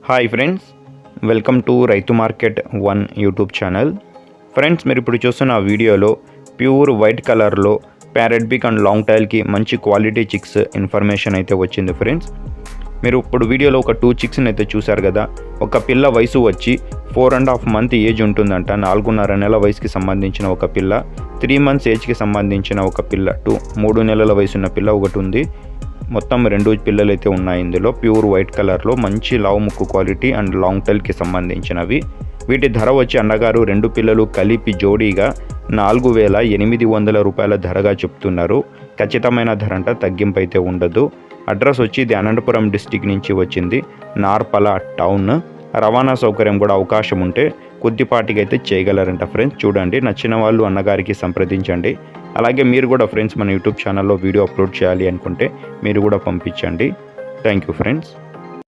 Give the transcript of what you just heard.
Hi friends, welcome to రైతు market 1 YouTube channel. Friends, మీరు ఇప్పుడు చూస్తున్న వీడియోలో ప్యూర్ వైట్ కలర్లో ప్యారెట్ బిగ్ అండ్ లాంగ్ టైల్కి మంచి క్వాలిటీ చిక్స్ ఇన్ఫర్మేషన్ అయితే వచ్చింది. ఫ్రెండ్స్, మీరు ఇప్పుడు వీడియోలో ఒక 2 చిక్స్ని అయితే చూశారు కదా. ఒక పిల్ల వయసు వచ్చి 4.5 మంత్ ఏజ్ ఉంటుందంట. 4.5 నెలల వయసుకి సంబంధించిన ఒక పిల్ల, 3 మంత్స్ ఏజ్కి సంబంధించిన ఒక పిల్ల, 3 నెలల వయసున్న పిల్ల ఒకటి ఉంది. మొత్తం 2 పిల్లలు అయితే ఉన్నాయి. ఇందులో ప్యూర్ వైట్ కలర్లో మంచి లావు ముక్కు క్వాలిటీ అండ్ లాంగ్ టైల్కి సంబంధించినవి. వీటి ధర వచ్చి అన్నగారు 2 పిల్లలు కలిపి జోడీగా 4,800 రూపాయల ధరగా చెప్తున్నారు. ఖచ్చితమైన ధర అంట, తగ్గింపు అయితే ఉండదు. అడ్రస్ వచ్చి ఇది అనంతపురం డిస్టిక్ నుంచి వచ్చింది, నార్పల టౌన్. రవాణా సౌకర్యం కూడా అవకాశం ఉంటే కొద్దిపాటికి అయితే చేయగలరంట. ఫ్రెండ్స్, చూడండి, నచ్చిన వాళ్ళు అన్నగారికి సంప్రదించండి. అలాగే మీరు కూడా ఫ్రెండ్స్ మన యూట్యూబ్ ఛానల్లో వీడియో అప్లోడ్ చేయాలి అనుకుంటే మీరు కూడా పంపించండి. Thank you friends.